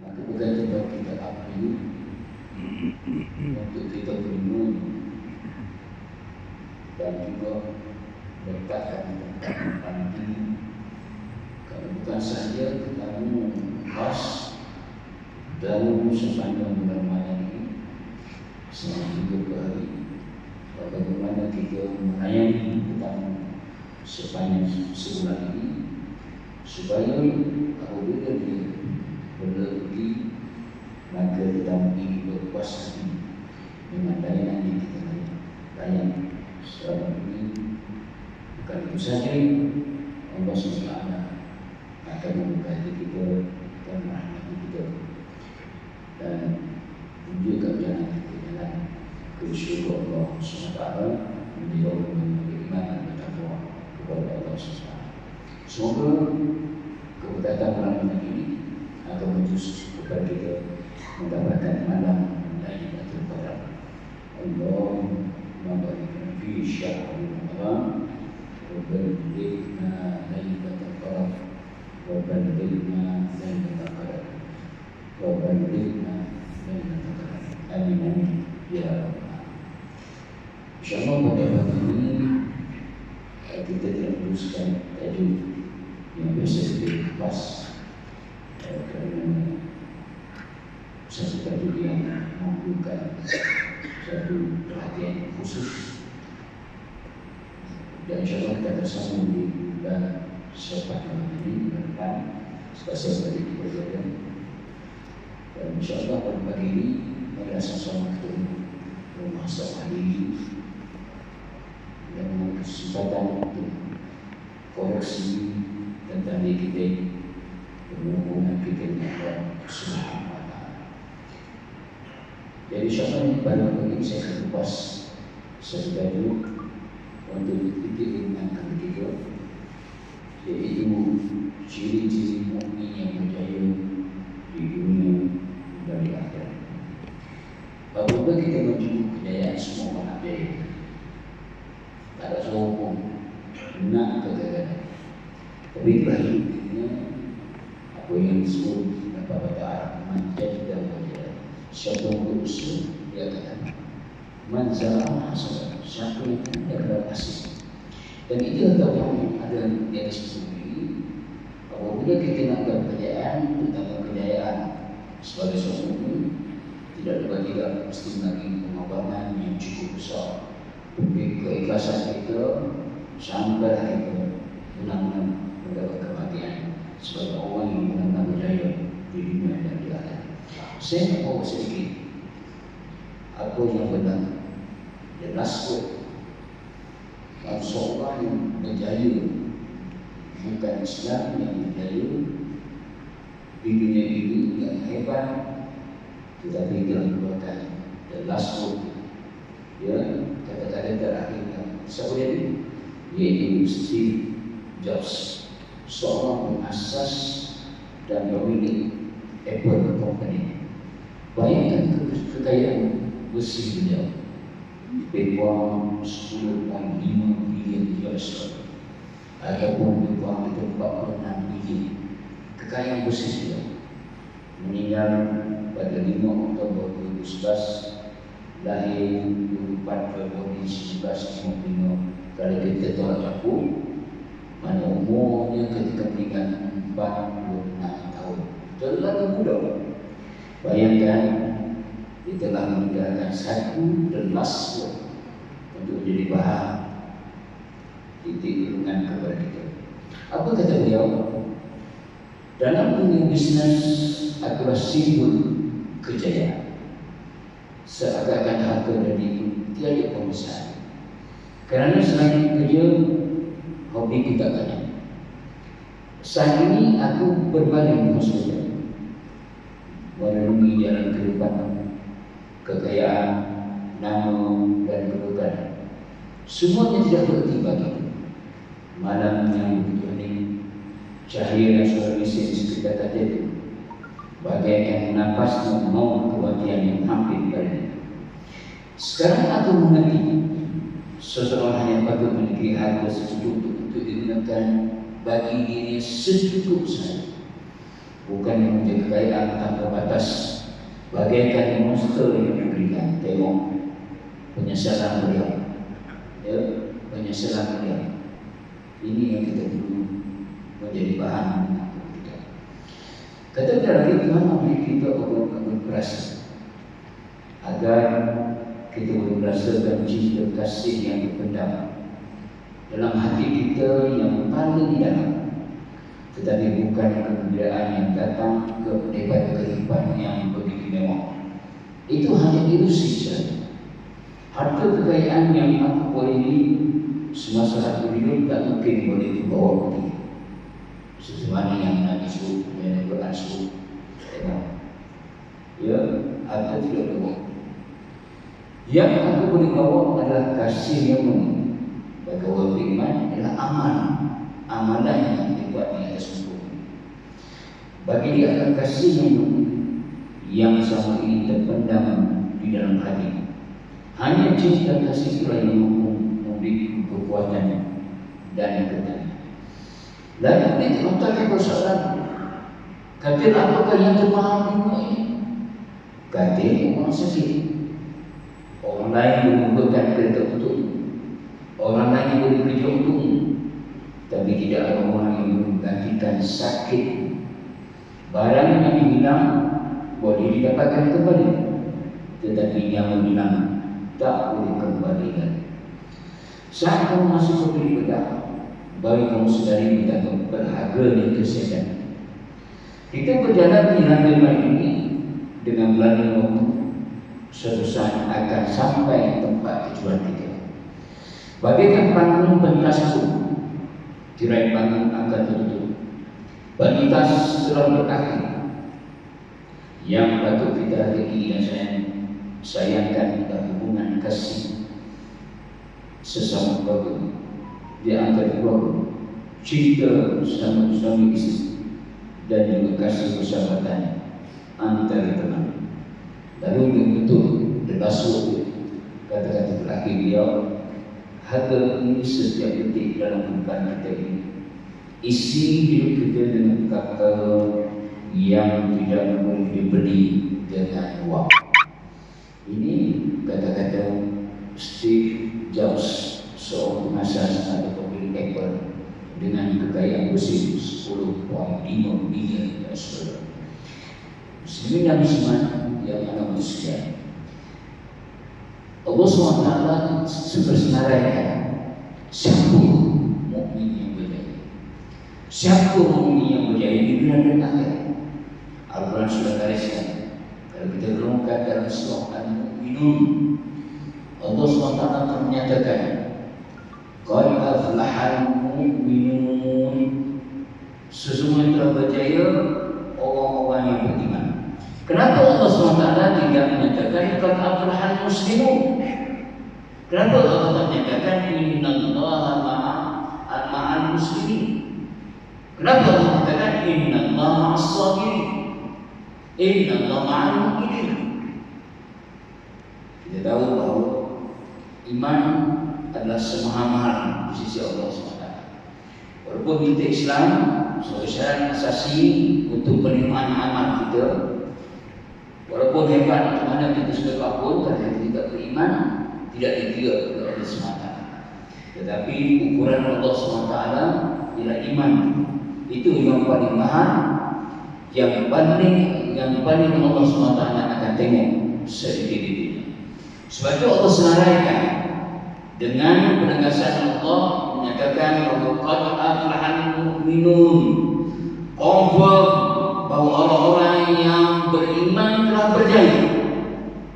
Maka bukan tempat kita api untuk kita berlindung dan juga letakkan tempat nanti. Kalau bukan saja kita membahas dalam sepanjang bulan Ramadan ini selama 3 hari, bagaimana kita menyayangi tentang sepanjang sebulan ini, supaya apabila dia berlebih maka kita ingin berpuas hati dengan layanan yang kita layan selama ini. Bukan itu saja, Allah SWT akan memberkati kita dan merahmati kita dan tunjukkan jalan kita ke syurga Allah SWT, menjadi orang yang beriman dan bertakwa kepada Allah SWT. Semoga keberkatan Ramadan ini akan menjus kepada kita mendapatkan malam Lailatul Qadar. Allahumma barik fi syahr Ramadan wa ballighna Lailatul Qadar wa ballighna Lailatul Qadar wa ballighna Lailatul Qadar. Amin amin ya rabbal. Insyaallah pada pagi ini kita tidak meneruskan tajuk yang biasa kita kupas kerana satu tajuk yang memerlukan satu perhatian khusus, dan insyaAllah kita bersama di bulan Syawal ini bulan depan sebab balik di perjalanan. Dan insyaAllah pada pagi ini mari sama-sama kita rumah sehari dengan kesempatan untuk koreksi tentang diri kita, hubungan kita dengan Allah Subhanahu wa Ta'ala. Jadi insyaAllah pada pagi ini saya akan kupas satu tajuk untuk diingatkan kita, yaitu ciri-ciri mukmin yang berjaya di dunia dan di akhirat. Apabila kita menyebut kejayaan, semua orang jaya, tak ada seorang pun nak kegagalan. Tapi terakhirnya apa yang disebut dapat pada Arab manjad dan wajah. Siapa yang berusaha dia akan manzarah hasil. Siapa yang adalah hasil. Dan itu adalah yang ada di atas sendiri. Apabila kita nak berkejayaan, tentang kejayaan sebagai seorang mukmin, tidak ada tidak mesti lagi pengorbanan yang cukup besar. Tapi keikhlasan kita sampai kita benar-benar mendapat kematian sebagai orang yang benar-benar berjaya di dunia dan di akhirat. Saya nak bawa sedikit apa yang benar dan last kalau seorang yang berjaya, bukan Islam yang berjaya di dunia ini yang hebat, tetapi dia menggunakan the last word, ya, kata-kata terakhir yang siapa dia? Yaitu Steve Jobs, seorang pengasas dan pemilik Apple Company. Bayangkan kekayaan bersih beliau, lebih kurang 10.5 bilion US ataupun lebih kurang 46 bilion. Kekayaan bersih beliau meninggal pada 5 Oktober 2011, lahir 24 Februari 1955. Kalau kita tolak aku, mana umurnya ketika meninggal 46 tahun, terlalu muda. Bayangkan dia telah meninggalkan satu the last word untuk menjadi bahan titik dukungan kepada kita. Apa kata beliau? Dalam dunia bisnes adalah simbol kejayaan. Seakan-akan harga dari tiada pemisahan. Kerana selain kerja, hobi kita banyak. Saat ini aku berbaring maksudnya merenungi jalan kehidupan, kekayaan, nama dan kedudukan. Semuanya tidak berarti bagiku. Malam yang begitu hening, cahaya suara listrik di sekitar tadi, bagaikan nafasnya mau kematian yang hampir padanya. Sekarang aku mengerti, seseorang yang patut memiliki harga secukup untuk digunakan bagi diri secukup saja, bukan yang menjadi kekayaan tanpa batas, bagaikan monster yang diberikan. Tengok penyesalan beliau, ya, penyesalan beliau. Ini yang kita perlu menjadi bahan kita. Kata lagi Tuhan memberi kita obat keras agar kita boleh merasakan cinta kasih yang terpendam dalam hati kita yang paling dalam, tetapi bukan kegembiraan yang datang daripada kehidupan yang begitu mewah. Itu hanya ilusi saja. Harta kekayaan yang aku boleh ini semasa aku hidup tak mungkin boleh dibawa pergi. Sesuatu yang Nabi sebut, yang Al-Quran sebut, ya, harta tidak boleh. Yang aku boleh bawa adalah kasih yang bagi orang beriman adalah amalan yang dibuat di atas hukum. Bagi dia adalah kasih yang sama ini terpendam di dalam hati. Hanya cinta kasih itulah yang memberi kekuatan dan kekuatan. Lalu kita mengucapkan persoalan, kata apakah yang termahal di dunia ini? Kata orang sakit. Orang lain boleh membuatkan kereta untukmu, orang lain boleh kerja untukmu, tapi tidak ada orang yang menggantikan sakit. Barang yang hilang boleh didapatkan kembali, tetapi yang hilang tak boleh kembali lagi. Saat kamu masuk ke bilik bedah, bagi kamu sedari betapa berharganya kesehatan. Kita berjalan di lantai ini dengan belanja waktu, suatu saat akan sampai tempat tujuan kita. Bagaikan panggung pentas pun, tirai panggung akan tertutup. Pentas telah berakhir. Yang patut kita hargai dan sayangkan adalah hubungan kasih sesama keluarga, di antara keluarga, cinta sesama suami istri, dan juga kasih persahabatan antara teman. Lalu betul berbasuh kata-kata terakhir beliau, harga ini setiap detik dalam kehidupan kita ini. Isi hidup kita dengan kata yang tidak boleh dibeli dengan uang. Ini kata-kata Steve Jobs, seorang pengasas atau pemilik Apple dengan kekayaan bersih 10.5 miliar US$. Muslimin dan muslimat yang akan manusia, Allah SWT sebenarnya siapa mukmin yang berjaya, siapa mukmin yang berjaya di dunia dan akhirat. Al-Quran sudah gariskan. Kalau kita renungkan dalam surah Al-Mu'minun, Allah SWT menyatakan, qad aflahal mu'minun, sesungguhnya telah berjaya orang-orang yang beriman. Kenapa Allah SWT tidak menyatakan qad aflahal muslimun? Kenapa Allah menyatakan innallaha ma'al muslimin? Kenapa Allah menyatakan innallaha ma'as sabirin? Innallaha ma'al mu'minin? Kita tahu bahawa iman adalah semahal-mahal di sisi Allah SWT. Walaupun kita Islam sebagai syarat asasi untuk penerimaan amal kita, walaupun hebat macam mana kita sudah apapun, kalau kita tidak beriman, tidak dikira oleh Allah SWT. Tetapi ukuran Allah SWT ialah iman. Itu yang paling mahal, yang paling Allah SWT akan tengok sedikit-sedikit. Sebab itu Allah senaraikan dengan penegasan Allah menyatakan bahawa qad aflahal mu'minun, confirm bahawa orang-orang yang beriman telah berjaya.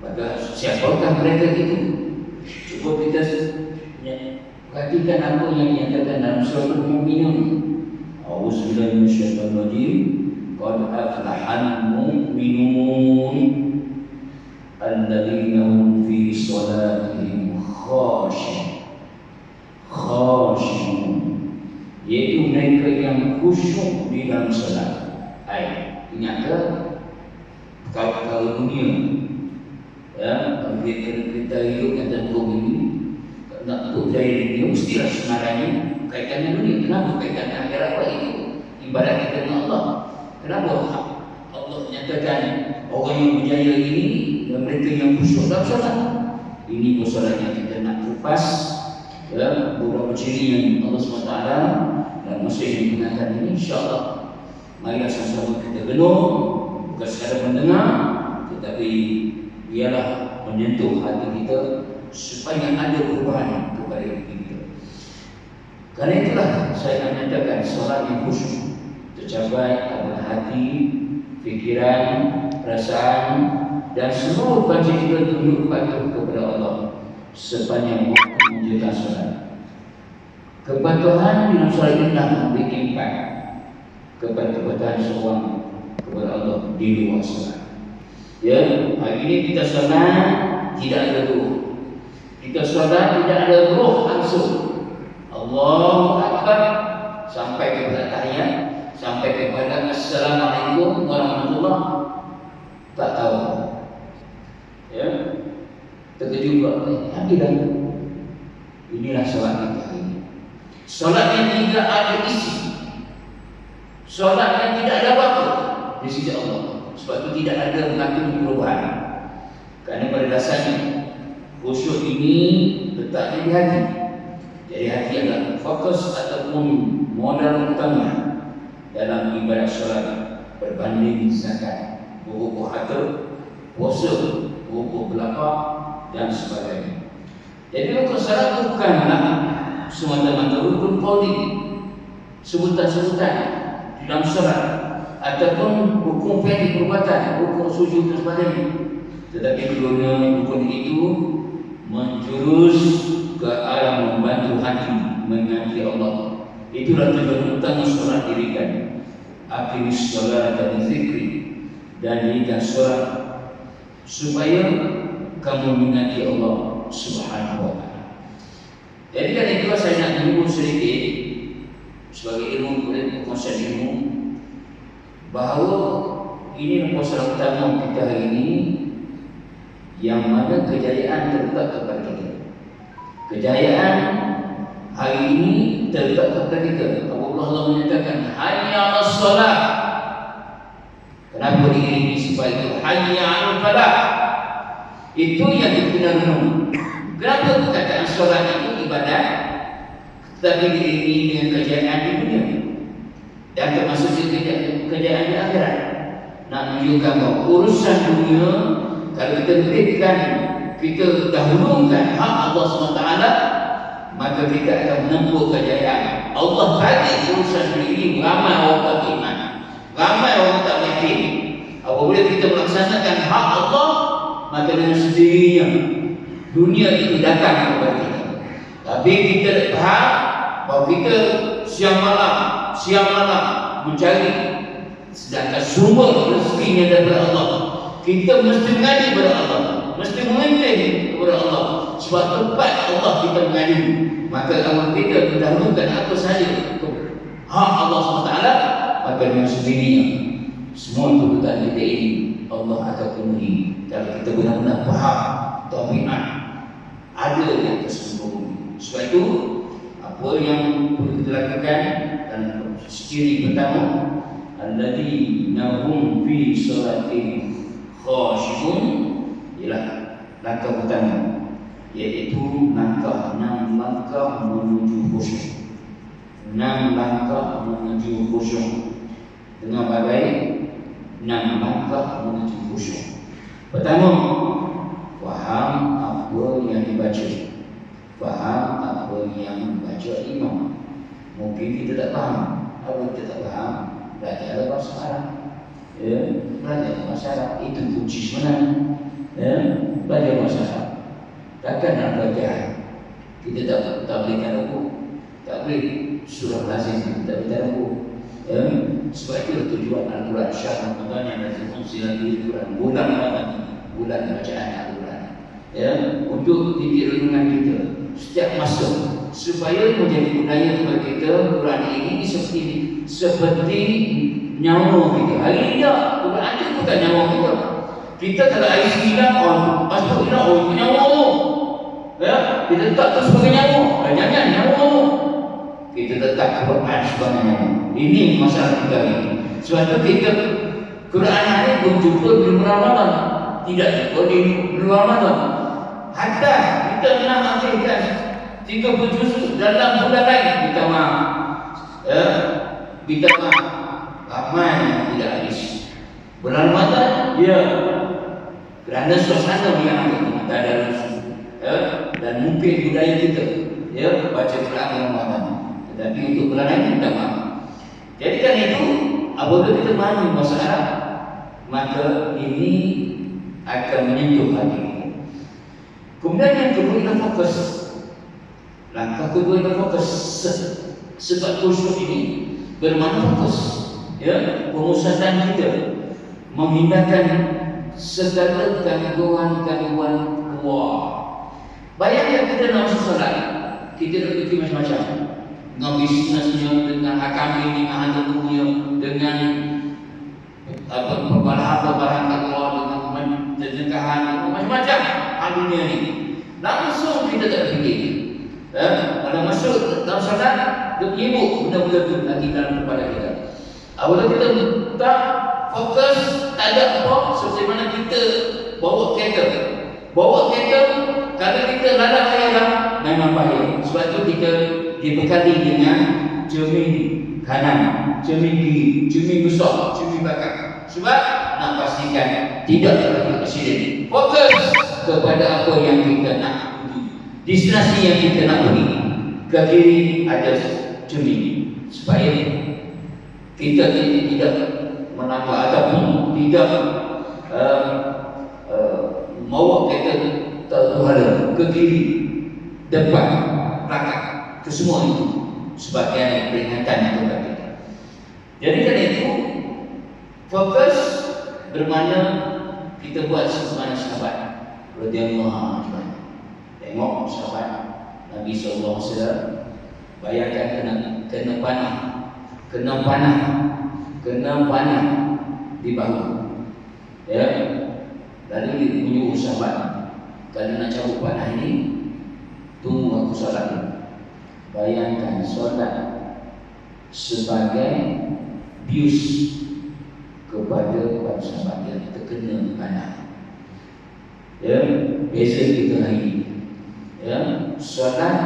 Pada siapakah mereka itu? Cuba kita perhatikan apa yang dinyatakan dalam surah Al-Mu'minun. A'udzubillahi minasyaitonir rajim. Qad aflahal mu'minun alladzina hum fi shalatihim khashi'un, yaitu mereka yang khusyuk di dalam salat. Ingatlah kalau dunia, ya, kita hidup kata bumi ini, nak untuk jaya dunia mestilah sebenarnya kaitannya dunia. Kenapa kaitannya akhirat? Apa itu? Ibadat kita dengan Allah. Kenapa Allah menyatakan orang yang berjaya ini dan mereka yang khusyuk dalam solat? Ini persoalannya kita nak kupas beberapa ciri yang Allah SWT dan masa yang digunakan ini. InsyaAllah marilah sama-sama kita genung, bukan sekadar mendengar, tetapi biarlah menyentuh hati kita supaya ada perubahan kepada diri kita. Karena itulah saya nak nyatakan solat yang khusyuk tercapai adalah hati, fikiran, perasaan dan seluruh panca kita tunduk patuh kepada Allah sepanjang waktu menjalankan solat. Kepatuhan dalam solat inilah memberi impak kepada kepatuhan seorang kepada Allah di luar solat. Ya, hari ini kita solat tidak ada ruh. Kita solat tidak ada ruh langsung. Allahu Akbar sampai kepada tahiyat, sampai kepada Assalamualaikum warahmatullahi wabarakatuh. Tak tahu. Ya, terkejut pula. Hadilah. Inilah solat kita hari ini. Solat yang tidak ada isi, solat yang tidak ada waktu di sisi Allah. Sebab itu tidak ada mengatur perubahan. Kerana pada dasarnya khusyuk ini letaknya di hati. Jadi hati adalah fokus ataupun modal utama dalam ibadat solat berbanding zakat, rukuk harta, puasa, rukuk belakang dan sebagainya. Jadi rukun solat bukanlah semata-mata rukun qauli, sebutan-sebutan di dalam solat ataupun rukun fi'li perbuatan, rukun sujud dan sebagainya. Tetapi keduanya rukun itu menjurus ke arah membantu hati mengingati Allah. Itulah tujuan utama solat dirikan. Aqimis sholata li dzikri, dan dirikan solat supaya kamu mengingati Allah Subhanahu wa taala. Jadi kan itu saya nak menyebut sedikit sebagai ilmu konsep ilmu bahawa ini persoalan utama kita hari ini, yang mana kejayaan terletak kepada kita. Kejayaan hari ini terletak kepada kita. Allah menyatakan hayya 'alas shalah. Kenapa diiringi supaya itu hayya 'alal falah? Itu yang kita renung. Kenapa perkataan solat itu ibadah, tapi diiringi dengan kejayaan di dunia dan termasuk kejayaan di akhirat? Nak menunjukkan bahawa urusan dunia kalau kita berikan, kita dahulukan hak Allah SWT, maka kita akan menempuh kejayaan. Allah bagi urusan dunia ini ramai orang tak beriman, ramai orang tak yakin. Apabila kita melaksanakan hak Allah, maka dengan sendirinya dunia itu datang kepada kita. Tapi kita faham bahawa kita siang malam mencari, sedangkan sumber rezekinya daripada Allah. Kita mesti mengadu kepada Allah, mesti mengingat kepada Allah. Sebab tempat Allah kita mengadu, maka kalau kita mendahulukan apa sahaja hak Allah SWT, maka dengan sendirinya semua kebutuhan kita ini Allah akan penuhi. Kalau kita benar-benar faham tabiat ada yang tersembunyi. Sebab itu apa yang perlu kita lakukan, dan ciri pertama, alladzina hum fi salatihim khashi'un, ialah langkah pertama, iaitu langkah 6 langkah menuju khusyuk. 6 langkah menuju khusyuk. Dengan baik, 6 langkah menuju khusyuk. Pertama, faham apa yang dibaca, faham apa yang dibaca imam. Mungkin kita tak faham. Kalau kita tak faham, belajar bahasa Arab. Ya, belajar bahasa Arab itu kunci sebenarnya. Ya, belajar bahasa Arab. Takkan nak belajar kita tak boleh tahu, tak boleh surah lazim, tak boleh tahu. Ya, sebab itu tujuan Al-Quran syahr Ramadan yang lazim silati Al-Quran, bulan Ramadan, bulan bacaan Al-Quran. Ya, untuk titik renungan kita setiap masa, supaya menjadi budaya kepada kita. Quran ini seperti nyawa kita. Hari ini tak, Quran itu bukan nyawa kita. Kita kalau air sinar, masuk kita, itu nyawa. Ya, kita tetap terus sebagai nyawa. Jangan nyawa. Kita tetap Quran sebagai nyawa. Ini masalah kita ini. Sebab itu kita Quran ini belum jumpa di bulan Ramadan, tidak jumpa di luar Ramadan. Hatta kita nak akhirkan 30 juz dalam bulan lain, kita maaf, kita maaf, ramai yang tidak habis. Bulan Ramadan, ya, kerana suasana yang ada dan mungkin budaya kita, ya, baca Quran dalam Ramadan. Tetapi untuk bulan lain kita maaf. Jadi kan itu, apabila kita memahami bahasa Arab, maka ini akan menyentuh hati. Kemudian yang kedua kita fokus. Langkah kedua kita fokus. Sebab khusyuk ini bermakna fokus, ya, pemusatan kita, memindahkan segala gangguan-gangguan keluar. Bayangkan kita nak masuk solat, kita nak fikir macam-macam, dengan bisnesnya, dengan hakam ini, dengan hantunya, dengan perbalahan-perbalahan keluar, dengan pencegahan, macam-macam hal dunia ni. Langsung kita tak fikir. Kalau masuk dalam solat, dia menyibuk benda-benda tu lagi dalam kepala kita. Apabila kita tak fokus, tak ada apa, seperti mana kita bawa kereta. Bawa kereta, kalau kita lalak ayam, memang bahaya. Sebab tu kita dibekali dengan cermin kanan, cermin kiri, cermin besar, cermin belakang. Sebab nak pastikan tidak terjadi aksiden. Fokus kepada apa yang kita nak pergi, destinasi yang kita nak pergi. Ke kiri ada cermin, supaya kita tidak menambah ataupun tidak bawa kereta tertuhala ke kiri, depan, belakang, ke semua itu sebagai peringatan kepada kita. Jadi kan itu fokus bermakna kita buat sebagaimana sahabat radhiyallahu anhu. Tengok sahabat Nabi sallallahu alaihi wasallam, bayangkan kena panah di bahu, ya. Lalu dia menyuruh sahabat, kalau nak cabut panah ini, tunggu aku solat. Bayangkan solat sebagai bius kepada sahabat yang terkena panah. Ya, beza kita hari ini. Ya, solat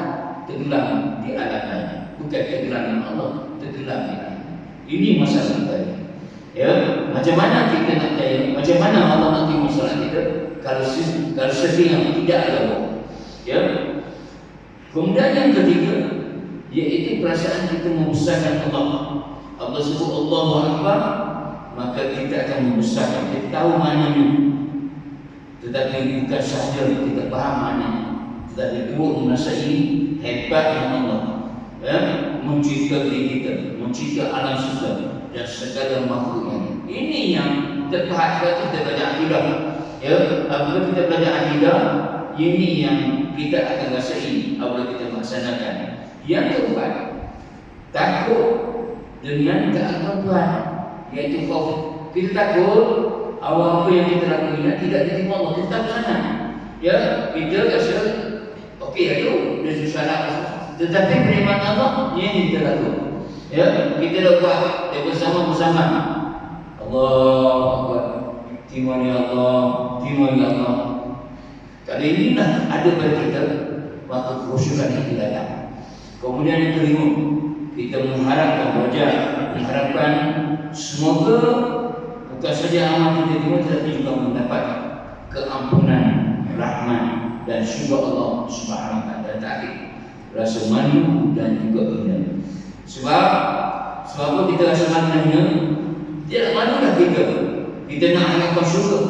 tenggelam di alam, bukan tenggelam Allah, tenggelam di alam. Ini masalah kita. Ya, macam mana kita nak percaya? Macam mana Allah nak terima solat kita kalau sedih tidak ada Allah? Ya. Kemudian yang ketiga, iaitu perasaan kita membesarkan Allah. Allah sebut Allahu Akbar, maka kita akan membesarkan. Kita tahu maknanya, tetapi bukan sahaja kita faham maknanya, tetapi turut merasai hebatnya Allah, ya, mencipta diri kita, mencipta alam semesta dan segala makhluknya. Ini yang terpahat kita belajar akidah. Ya, apabila kita belajar akidah, ini yang kita akan rasai apabila kita melaksanakan. Yang keempat, takut dengan keagungan Tuhan, iaitu khauf. Kita takut apa yang kita lakukan tidak diterima Allah. Kita tak sana. Ya, kita rasa okey itu dia susah, tetapi penerimaan Allah yang kita lakukan. Ya, kita dah buat bersama-sama. Allah Akbar. Terima ya Allah, terima ya Allah. Kalau inilah ada pada kita, maka khusyukan itu datang. Kemudian yang kelima, kita mengharapkan semoga bukan saja amal kita terima, tetapi juga mendapat keampunan, rahmat dan syurga Allah Subhanahu wa taala. Dan terakhir, rasa malu dan juga hina. Sebab kita rasa malu, tidak malulah kita nak harapkan syurga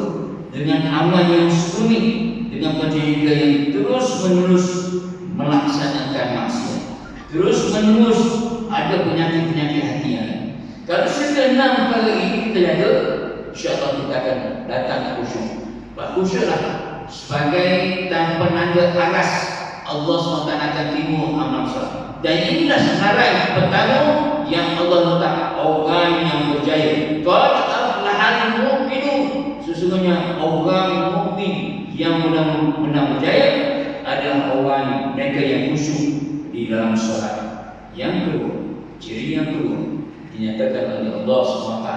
dengan amal yang sempurna, dengan perjalanan yang terus-menerus melaksanakan maksiat, terus-menerus ada penyakit-penyakit hati yang lain. Kalau kita 6 perkara ini kita jaga, insya-Allah kita akan datang khusyuk. Khusyuklah sebagai penanda aras Allah SWT akan terima amal soleh. Dan inilah senarai pertama yang Allah letak orang yang berjaya. Qad aflahal mu'minun. Sesungguhnya orang mukmin yang benar-benar berjaya adalah orang mereka yang khusyuk di dalam solat. Yang kedua, ciri yang kedua, dinyatakan oleh Allah SWT,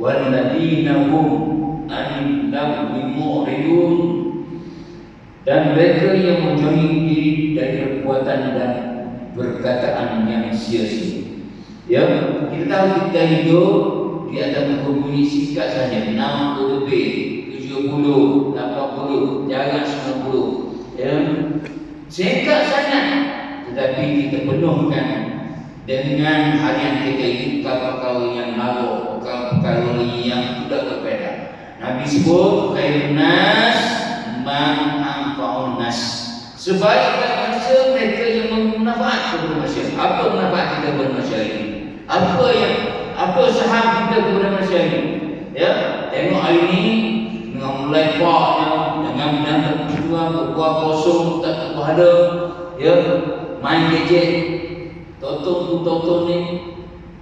walladzina hum 'anil lagwi mu'ridun, dan mereka yang menjauhi diri dari perbuatan dan perkataan yang sia-sia. Ya, kita tahu kita hidup di atas bumi singkat saja, 60 lebih, 70, 80, jangan 90. Ya, singkat sangat, tetapi kita penuhkan dengan harian kita ini perkara-perkara yang malu, perkara-perkara yang tidak berbeda. Nabi sebut khairun nas man anfa'un nas. Sebaik-baik manusia mereka yang bermanfaat kepada manusia. Apa manfaat kita kepada manusia ini? Apa saham kita kepada manusia ini? Ya, tengok hari ini dengan mulai paknya, dengan berbuah kosong tak ada, ya, main gadget, tonton ni,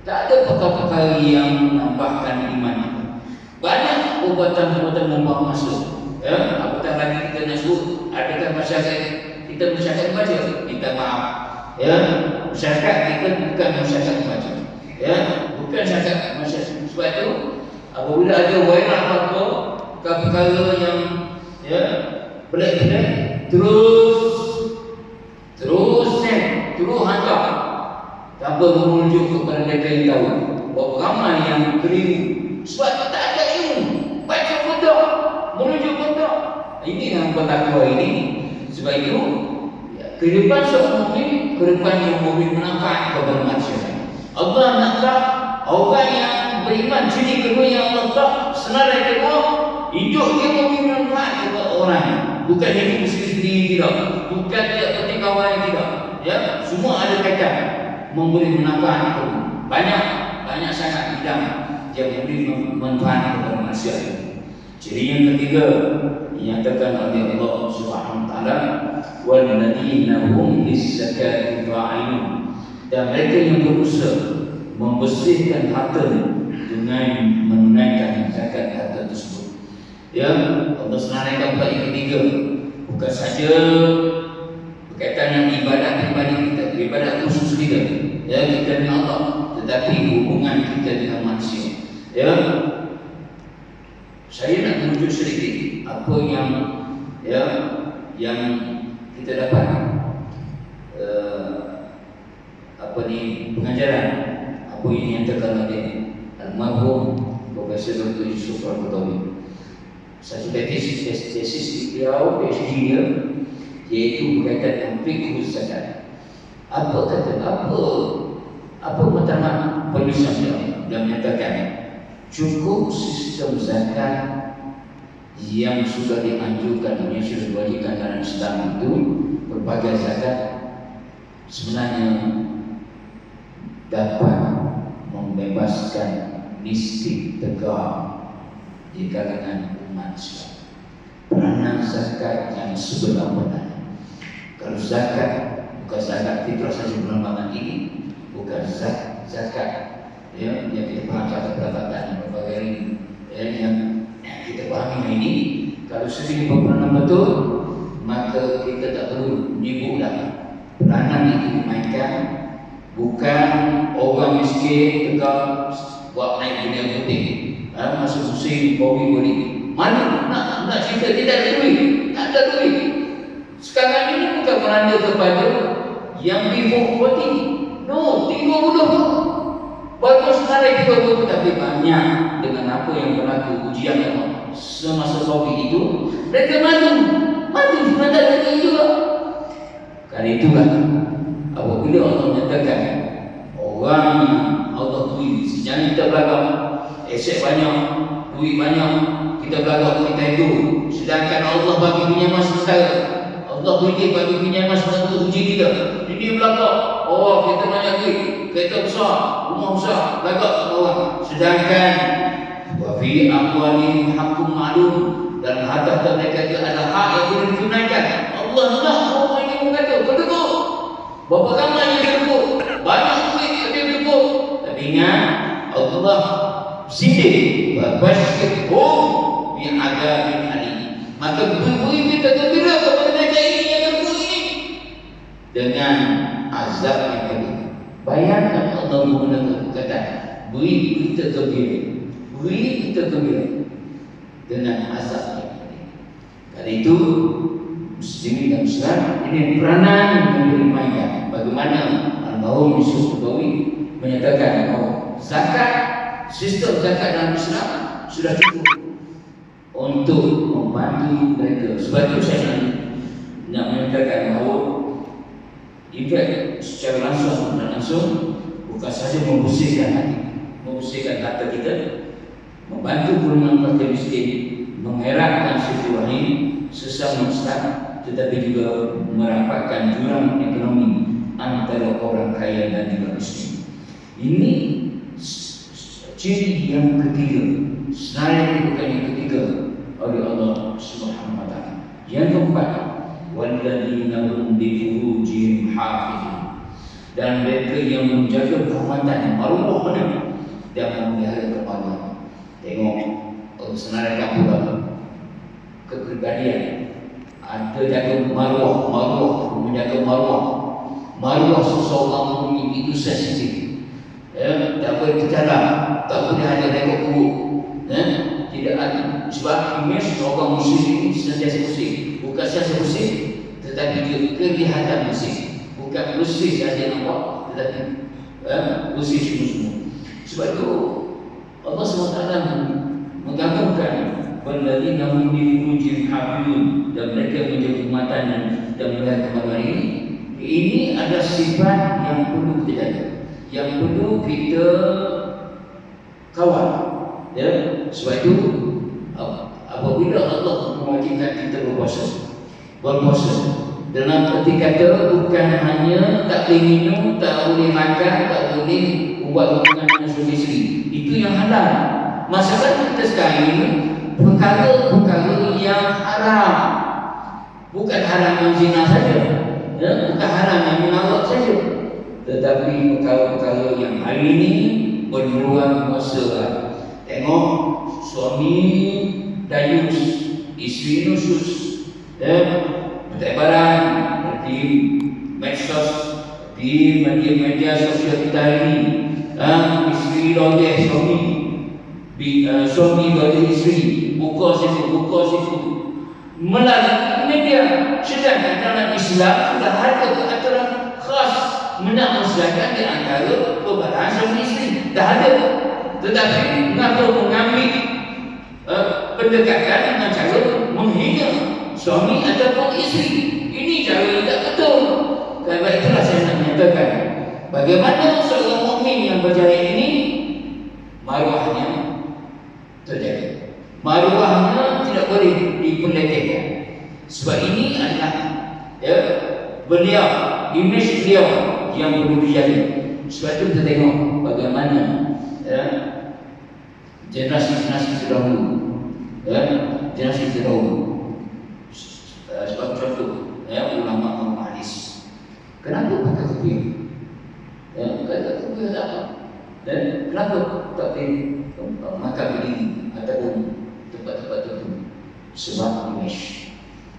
tak ada perkara-perkara yang menambahkan iman. Banyak perbuatan-perbuatan membawa masuk. Ya, apatah lagi kita nak sebut, adakah masyarakat kita masyarakat baca? Minta maaf. Ya, masyarakat kita bukan masyarakat baca. Ya, bukan masyarakat masyarakat. Sebab itu apabila ada viral apa perkara yang ya pelik-pelik, terus hantar tanpa menunjuk kepada mereka yang tahu. Berapa ramai yang keliru sebab tak ada ilmu, baca betul, menunjuk betul. Ini yang berlaku hari ini. Sebab itu kehidupan seorang mukmin, kehidupan yang memberi manfaat kepada manusia. Allah naklah orang yang beriman, ciri kedua yang Allah tak senarai kedua, hidup dia memberi manfaat kepada orang. Bukan hidup sendiri tidak, bukan tidak penting kawan yang tidak. Ya, semua ada kaitan memberi manfaat kepada banyak sangat bidang yang memberi manfaat kepada manusia. Ciri yang ketiga dinyatakan oleh Allah Subhanahu wa taala, walladzina hum lis-zakati fa'ilun, dan mereka yang berusaha membersihkan harta dengan menunaikan zakat harta tersebut. Ya, Allah senaraikan bab yang ketiga, bukan saja berkaitan dengan ibadat pribadi kita, ibadat khusus kita, ya, kita dengan Allah, tetapi hubungan kita dengan manusia. Ya, saya nak menunjuk sedikit apa yang kita dapat pengajaran apa yang dinyatakan oleh almarhum Profesor Dr. Yusuf Al-Qatawi. Satu tesis beliau, PhD dia, iaitu berkaitan dengan fiqh zakat. Apa matlamat penulisan dia menyatakan cukup sistem zakat yang sudah dianjurkan, yang sudah diwajibkan dalam Islam itu, berbagai zakat sebenarnya dapat membebaskan miskin tegak di kalangan umat Islam. Peranan zakat yang sebenar-benarnya. Kalau zakat bukan zakat fitrah saja bulan ini, bukan zakat yang kita faham kata-kata berbagai yang kita pahami ini. Kalau sendiri berperanan betul, maka kita tak perlu nipu lagi. Peranan itu dimainkan bukan orang miskin tegak buat naik dunia putih, masuk musim Bobi boleh. Mana nak cerita tidak ada duit, tak ada duit. Sekarang ini bukan menanda kepada yang before 40, no, 30 bagus senarai 30, tapi banyak dengan apa yang berlaku ujian semasa Covid itu, mereka mati sebenarnya lagi juga. Karena itulah apabila Allah menyatakan orang yang Allah beri, jangan kita belakang aset banyak, duit banyak, kita belakang kita itu, sedangkan Allah bagi pinjaman sementara, Allah beri bagi pinjaman sementara untuk uji kita. Ini belakang, oh kita banyak duit, kereta besar, rumah besar, belakang orang, sedangkan wa fi amwalihim haqqun ma'lum, dalam harta mereka itu ada hak yang boleh ditunaikan. Allah nak orang ini berkata, berdekut. Berapa ramai yang berdekut? Banyak duit yang berdekut. Tapi ingat, Allah sindir. Wabashirhum bi'adzabin alim. Maka beri kita gembira kepada mereka ini yang berdekut ini dengan azab yang pedih. Bayangkan Allah menggunakan perkataan beri kita gembira dengan azab. Karena itu muslimin dan muslimat, ini peranan yang dimainkan. Bagaimana Al-Marhum Yusuf Nabawi menyatakan zakat, sistem zakat dalam Islam sudah cukup untuk membantu mereka. Sebab itu saya nak menyatakan bahawa ibadat secara langsung dan langsung bukan sahaja membersihkan hati, membersihkan harta kita, membantu golongan fakir miskin, mengeratkan silaturahim sesama Islam, tetapi juga merapatkan jurang ekonomi antara orang kaya dan juga miskin. Ini ciri yang ketiga, senarai bukan yang ketiga oleh Allah Subhanahu wa taala. Yang keempat, walladzina hum li furujihim hafizun, dan mereka yang menjaga kehormatan maruahnya dan memelihara kemaluan. Tengok, senaraikan pula kepribadian. Ada jaga maruah, menjaga maruah seseorang itu sensitif. Tak boleh tercela, tak boleh hanya tengok buruk. Tidak ada, sebab imej orang muslim ini sentiasa bersih. Bukan sentiasa bersih, tetapi dia kelihatan bersih. Bukan bersih saja nampak, tetapi bersih semua. Sebab itu Allah SWT menggabungkan walladzina hum li furujihim hafizun, dan mereka menjaga kehormatan dan memelihara kemaluan ini. Ini adalah sifat yang perlu kita jaga, yang perlu kita kawal. Sebab itu apabila Allah mewajibkan kita berpuasa dalam arti kata bukan hanya tak boleh minum, tak boleh makan, tak boleh buat hubungan dengan suami isteri, itu yang halal. Masalah kita sekarang ini perkara-perkara yang haram, bukan haram yang zina saja, bukan haram yang menawak saja, tetapi perkara-perkara yang hari ini berluang puasa. Tengok, suami dayus, isteri nusus, bertebaran di medsos, di media sosial kita ini. Isteri lodeh suami lodeh isteri, buka situ melalui media. Sedangkan dalam Islam sudah ada aturan khas menamakan di antara perbalaan suami isteri, dah ada. Tetapi mengapa mengambil pendekatan dengan cara menghina suami ataupun isteri? Ini cara yang tak betul. Kerana itulah saya nak menyatakan bagaimana seorang mukmin yang berjaya ini maruahnya terjaga, maruahnya tidak boleh diperlecehkan. Sebab ini adalah beliau, imej beliau yang perlu dijaga. Sebab itu kita tengok bagaimana generasi terdahulu, sebab contoh ulama hadis, kenapa pakai takbir? Kata takbir apa? Dan kenapa tak boleh makan berdiri ataupun tempat-tempat tertentu? Sebab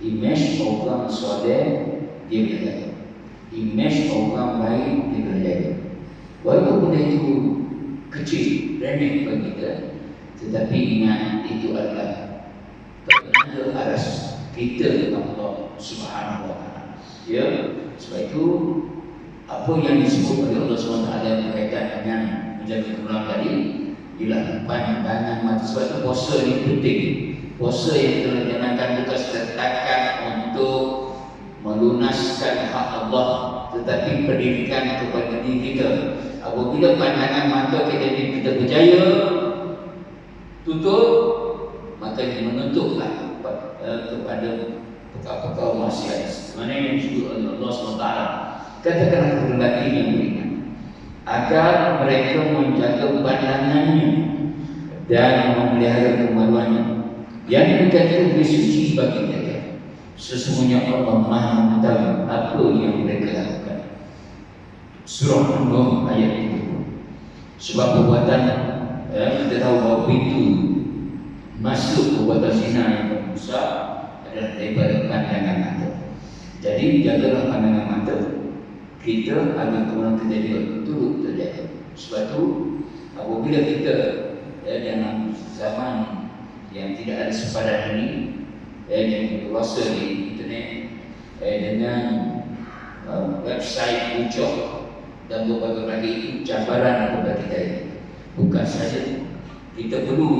imej orang soleh dia berjaga, imej orang baik dia berjaga. Walaupun benda itu kecil, remeh bagi kita, tetapi ingat itu adalah penanda aras kita Allah Subhanahu wa taala. Sebab itu apa yang disebut oleh Allah SWT berkaitan dengan menjaga kemaluan tadi ialah pandangan mata. Sebab itu puasa ini penting. Puasa yang kita laksanakan bukan setakat untuk melunaskan hak Allah, tetapi pendidikan kepada diri kita. Apabila pandangan mata kita berjaya tutup, maka ini menuntutlah kepada perkara-perkara maksiat. Mana yang disebut oleh Allah SWT. Katakanlah kepada lelaki yang beriman agar mereka menjaga pandangannya dan memelihara kemaluannya, yang menjadi lebih suci bagi mereka. Sesungguhnya Allah Maha mengetahui apa yang mereka lakukan. Surah An-Nur ayat 30. Sebab perbuatan kita tahu bahawa pintu masuk perbuatan zina yang besar adalah daripada pandangan mata. Jadi jagalah pandangan mata kita agar kemudian kita juga turut terjaga. Sebab itu apabila kita dalam zaman yang tidak ada sepadan ini, yang berkuasa di internet, dengan website ucap dan berbagai lagi itu cabaran kepada kita ini. Bukan saja kita perlu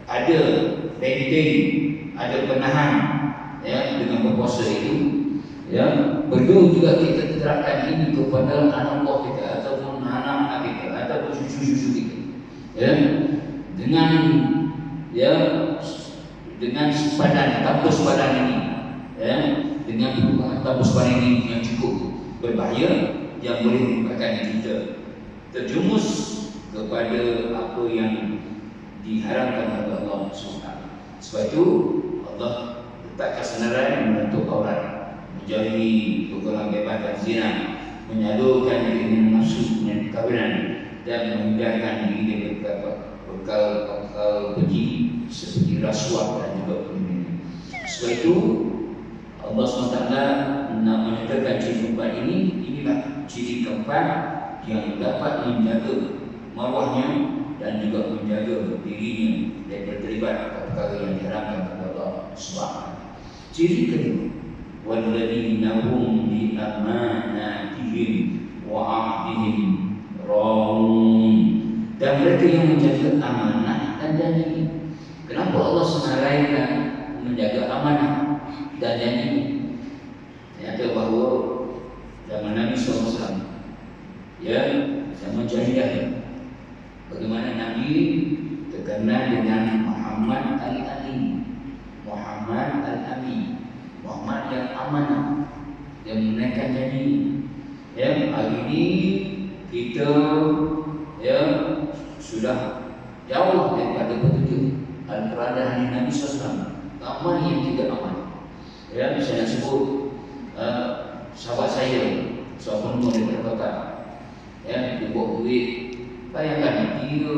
ada benteng, ada penahan dengan berpuasa itu, perlu juga kita terapkan ini kepada anak buah kita ataupun anak-anak kita ataupun cucu-cucu kita, dengan sepadan, tanpa sepadan ini, dengan tanpa sepadan ini yang cukup berbahaya, yang boleh menyebabkan kita terjumus kepada apa yang diharamkan oleh Allah SWT. Sebab itu Allah letakkan senarai membentuk aurat, menjauhi pergaulan bebas dan zina, menyalurkan keinginan nafsu dengan perkahwinan, dan menghindarkan diri dari bekal keji seperti rasuah dan juga penipuan. Sebab itu Allah SWT menyatakan ciri keempat ini, inilah ciri keempat yang dapat menjaga marwahnya dan juga menjaga dirinya dari terlibat perkara yang diharamkan oleh Allah SWT. Ciri kedua, walladzina hum bi amanatihim wa 'ahdihim ra'un, dan mereka yang menjaga amanah dan janji. Kenapa Allah senaraikan menjaga amanah dan janji? Ternyata bahawa zaman Nabi SAW, zaman jahiliyah, bagaimana Nabi terkenal dengan Muhammad Al-Amin, Muhammad Al-Amin, Muhammad yang amanah, yang menunaikan janji. Hari ini kita sudah jauh daripada petunjuk Al-Quran dan hadis Nabi SAW. Ramai yang tidak aman. Saya nak sebut sahabat saya, seorang penuh daripada kota, dia buat duit. Bayangkan dia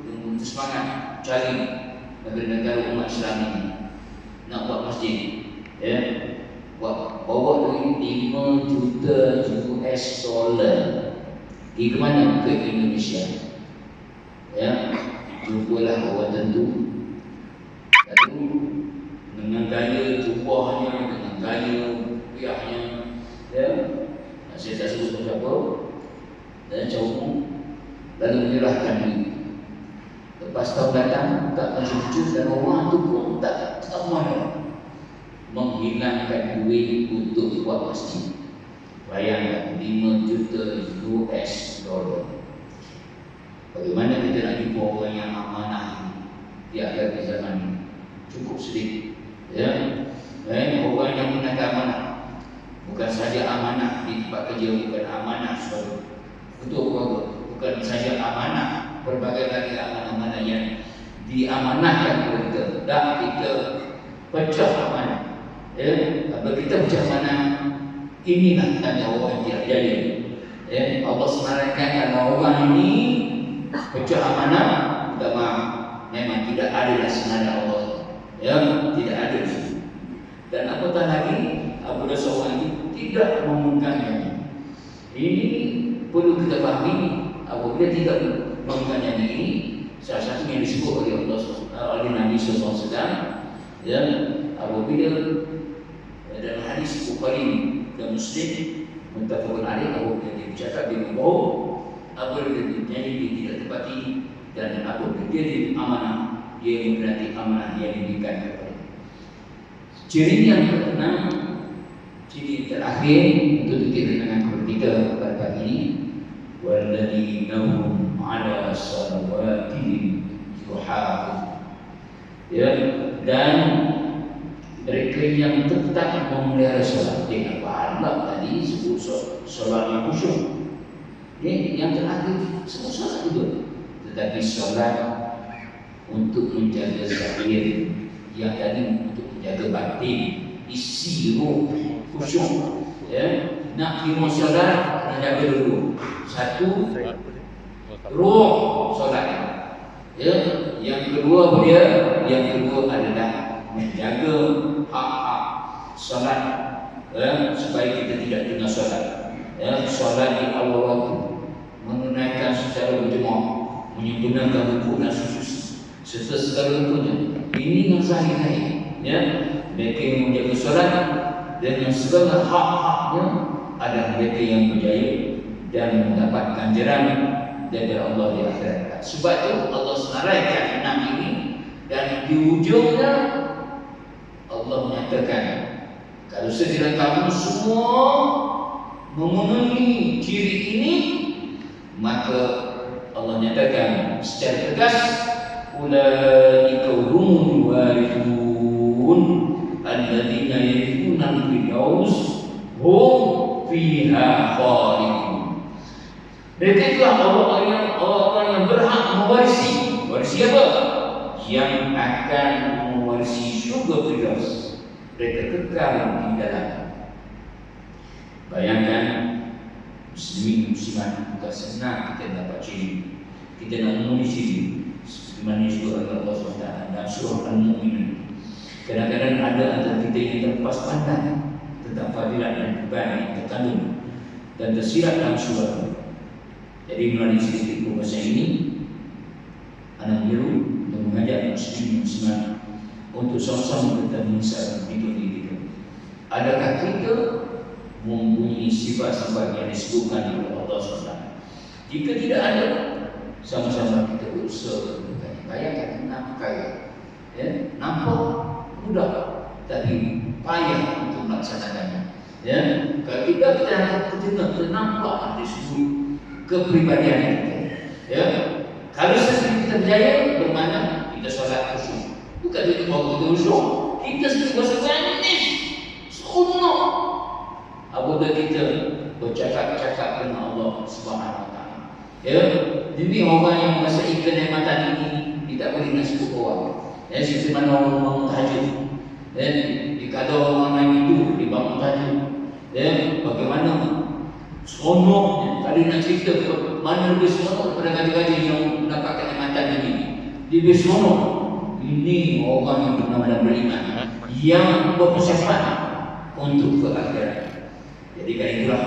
dengan semangat cari negara-negara umat Islam ini nak buat masjid, bawa duit 5 juta US dollar. Pergi ke mana? Ke Indonesia. Jumpalah orang tentu. Lalu dengan gaya jubahnya, dengan gaya rupiahnya, saya tak sebut siapa, dan cuma lalu menyerahkan diri. Lepas tahun datang tak mencuri dan orang tu pun tak tahu mana menghilangkan duit untuk buat masjid. Bayangkan 5 juta US dollar. Bagaimana kita nak jumpa orang yang amanah di akhir zaman ini? Cukup sedikit. Orang yang menjaga amanah, bukan saja amanah di tempat kerja, bukan amanah untuk keluarga, bukan saja amanah, berbagai lagi amanah-amanah yang diamanahkan kepada kita. Dan kita pecah amanah. Apabila kita pecah amanah, inilah tanda orang yang tidak jadi. Allah senaraikan kalau orang ini pecah amanah, memang tidak ada senarai Allah. Tidak ada. Dan apatah lagi apabila seorang ini tidak memegangnya. Ini perlu kita fahami. Apabila tidak memegangnya ini, salah satu yang disebut oleh Allah, oleh Nabi SAW, apabila dalam hadis Bukhari dan Muslim muttafaqun alaih, apabila dia bercakap dia berbohong, apabila dia tidak tepati, dan apabila dia amanah, dia berarti amanah yang diberikan kepada. Ciri yang keenam, ciri terakhir untuk kita dengan ketiga pada pagi ini, walladzina hum 'ala salawatihim yuhafizun. Dan mereka yang tetap memelihara solat. Dengan pahala tadi sebut solat yang khusyuk. Yang terakhir sebut solat juga. Tetapi solat untuk menjaga zahir, yang tadi untuk menjaga batin, isi roh, khusyuk. Nak kira solat, nak jaga dulu. Satu, roh solat. Yang kedua adalah menjaga hak-hak solat, supaya kita tidak tinggal solat. Solat di awal waktu, menunaikan secara berjemaah, menyempurnakan buku dan serta segala rukunnya. Ini yang sahih-sahih, ya. Mereka yang menjaga solat dengan segala hak-haknya adalah mereka yang berjaya dan mendapat ganjaran daripada Allah di akhirat. Sebab itu Allah senaraikan 6 ini, dan di ujungnya Allah menyatakan, kalau sekiranya kamu semua memenuhi ciri ini, maka Allah nyatakan secara tegas, ulaika humul warithun alladzina yarithuna al-firdaus hum fiha khalidun. Mereka itulah orang yang berhak mewarisi. Warisi apa? Yang akan mewarisi syurga Firdaus. Mereka kekal di dalam. Bayangkan, muslimin muslimat, bukan senang kita dapat ciri. Kita nak memenuhi ciri sebagaimana disebut oleh Allah SWT dalam surah Al-Mu'minun. Kadang-kadang ada antara kita yang terlepas pandang tentang fadilat dan kebaikan yang terkandung dan tersirat dalam surah. Jadi melalui sedikit pembahasan ini, anak menyeru dan mengajak muslimin muslimat untuk sama-sama kita mengisahkan hidup diri kita. Adakah kita mempunyai sifat-sifat yang disebutkan oleh Allah SWT? Jika tidak ada, sama-sama kita berusaha untuk bayangkan nampak kaya, ya, nampak mudah, tapi payah untuk melaksanakannya. Ya, kalau kita nampak disebut kepribadian kita. Ya, kalau sesuatu kita berjaya, bermakna kita solat khusyuk. Bukan kita bawa kita khusyuk, kita sedang bersolat ini seronok apabila kita bercakap-cakap dengan Allah Subhanahu Wa Taala. Ya, jadi orang yang menguasai kenikmatan ini tidak boleh nak sebut orang. Ya, seperti mana orang bangun tahajud. Ya, dikata orang main itu di bangun tahajud. Ya, bagaimana seronoknya. Tadi nak cerita mana lebih seronok daripada gaji-gaji yang mendapat kenikmatan ini. Lebih seronok. Ini orang yang benar-benar beriman, yang berpersiapan untuk ke akhirat. Jadi kan itulah,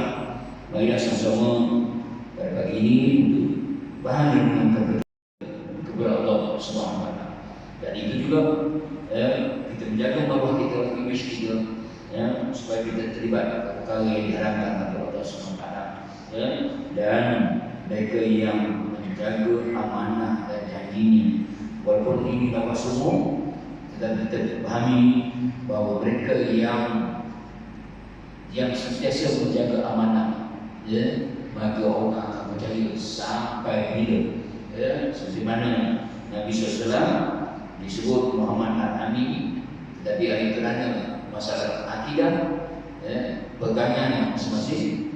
marilah sama-sama pada pagi ini untuk bahan dengan kepada Allah SWT. Dan itu juga kita menjaga bawah kita, image kita, ya, supaya kita terlibat perkara yang diharamkan oleh Allah SWT. Ya, dan mereka yang menjaga amanah dan janjinya, walaupun ini dapat semua, tetapi kita pahami bahawa mereka yang sentiasa menjaga amanah, ya, maka orang akan percaya sampai bila. Ya, seperti mana Nabi SAW disebut Muhammad Al-Amin, tetapi ada kerana masalah akidah, ya, pegangan masing-masing.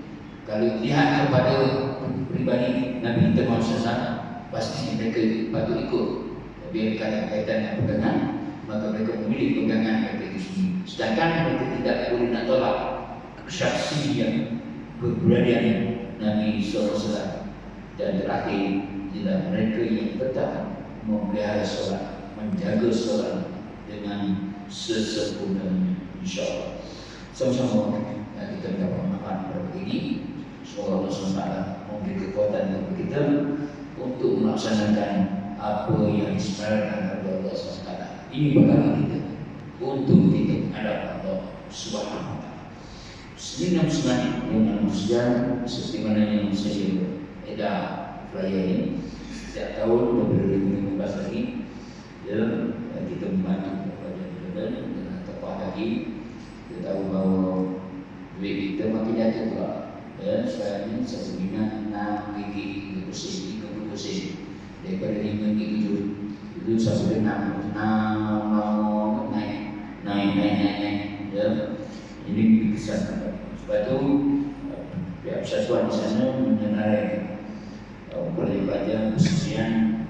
Kalau lihat kepada pribadi Nabi kita Muhammad SAW, pasti mereka patut ikut. Tapi kalau kaitan dengan pegangan, maka mereka memilih pegangan mereka itu sendiri. Sedangkan mereka tidak boleh nak tolak syakhsiyah kepribadian Nabi SAW. Dan terakhir, ialah mereka yang tetap memelihara solat, menjaga solat dengan sesempurnanya, insyaAllah. Sama-sama kita mendapat manfaat pada pagi ini. Semoga Allah SWT memberi kekuatan kepada kita untuk melaksanakan apa yang disebenarkan oleh Allah SWT. Ini perkara kita untuk kita menghadap Allah Subhanahu Wa Taala. Muslimin muslimat yang manusia, seperti mana yang saya edah raya ini setiap tahun beberapa 2015 lagi, ya, kita membantu kepada dengan tepat lagi. Kita tahu bahawa duit kita makin jatuh pula. Ya, sekarang ini satu bina RM6, RM30 daripada RM5 itu sampai ke 6 mau naik, ya. Ini kesan. Sebab itu pihak persatuan di sana menyenarai pelibatan kesusian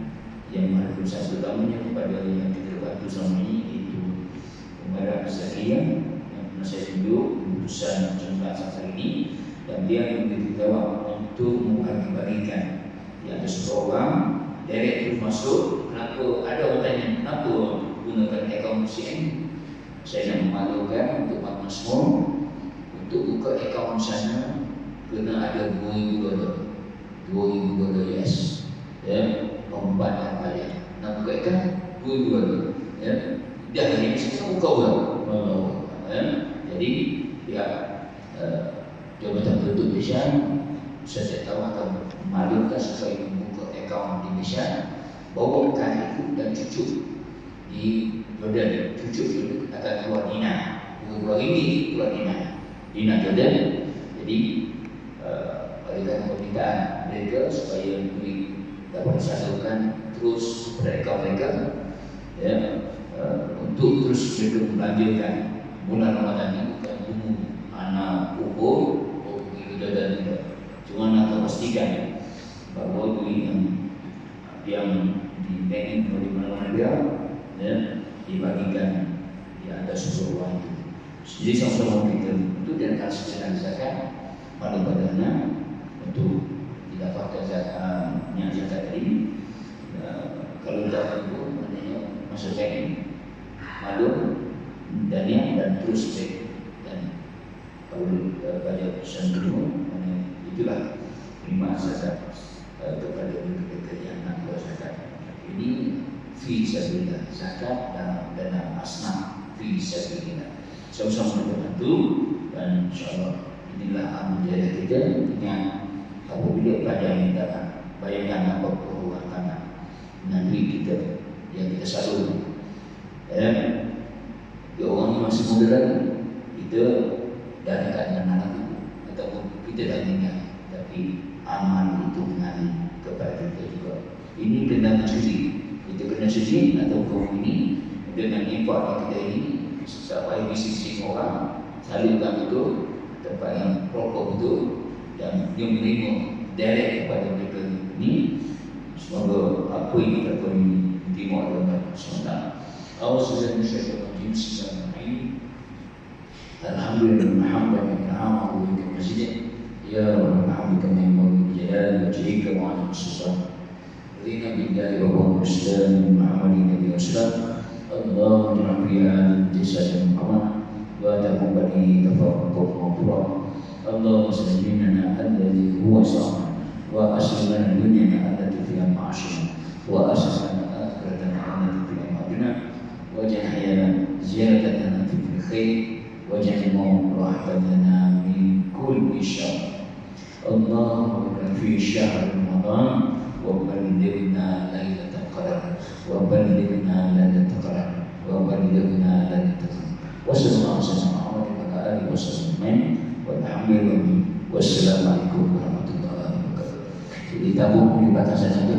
yang mana satu utamanya kepada yang kita bantu selama ini, iaitu Pemerintah Persatuan yang pernah saya tunjuk keputusan jumlah hari ini, dan dia yang bertanggungjawab untuk mengkategorikan di atas program direct masuk. Kenapa ada orang tanya kenapa gunakan akaun CN? Saya nak memaklumkan untuk makna semua, untuk buka akaun sana kena ada $2,000. $2,000 US, ya, lompat yang balik. Nak buka ikan $2,000, ya. Dia hanya bisa buka ulang, ya. Jadi ya Jabatan Penduduk Malaysia saya tahu akan maklumkan sesuai membuka akaun di Malaysia, bawa kakekku dan cucu di Jordan. Cucu akan keluar Dina, keluar ini keluar Dina Jordan. Jadi berikan permintaan mereka supaya duit dapat disalurkan terus kepada akaun mereka, ya, untuk terus mereka membelanjakan bulan Ramadan ini. Bukan tunggu anak kubur pergi ke Jordan tidak. Cuma nak pastikan bahawa duit yang dibank oleh mana-mana dia, ya, dibagikan di atas seseorang itu. Jadi sama-sama kita itu dan harus kita zakat pada badannya untuk didapatkan zakat tadi. Kalau zakat itu maknanya masuk zakat madu dan terus cek. Dan kalau pada pesan kedua, itulah lima zakat kepada mereka yang nak buat zakat. Ini fi sabilillah, zakat dalam dana asnaf fi sabilillah. Sama-sama membantu dan insyaAllah inilah amal jariah kita. Ingat apabila pada yang datang, bayangkan apa perubahan tanah dengan duit kita yang kita salurkan. Ya, orang masih muda lagi, kita dah dekat dengan anak itu, ataupun kita dah ingat, tapi amal itu mengalir kepada kita juga. Ini kena cuci, kita kena cuci atau kaum ini dengan infak yang kita ini sampai di sisi orang salurkan itu tempat yang proper betul dan yang menerima direct kepada mereka ini. Semoga apa yang kita pun diterima oleh Allah SWT. Auzubillahi minasyaitonir rajim. Bismillahirrahmanirrahim. Alhamdulillah hamdan kama wa masjid. Ya Rabbal alamin kama yanbaghi li jalali wajhika wa 'ala sultan. Rina billahi wa huwa muslim Muhammadin nabi wasallam. Allahumma ja'alna jasadan Muhammad wa taqabbal tafaqquh maghfurah. Allahumma sallimna alladhi huwa sama wa aslimna dunyana allati fiha ma'ashina wa aslimna akhiratana allati fiha ma'adina waj'al hayana ziyadatan fi kulli khair waj'al maut rahatan lana min kulli syarr. Allahumma fi syahr Ramadan wa ballighna lailatul qadar wa ballighna lailatul qadar wa ballighna lailatul qadar. Wassallallahu alaihi wa alihi wasallam. Walhamdulillah. Wassalamualaikum warahmatullahi wabarakatuh. Jadi tabung di batasan itu.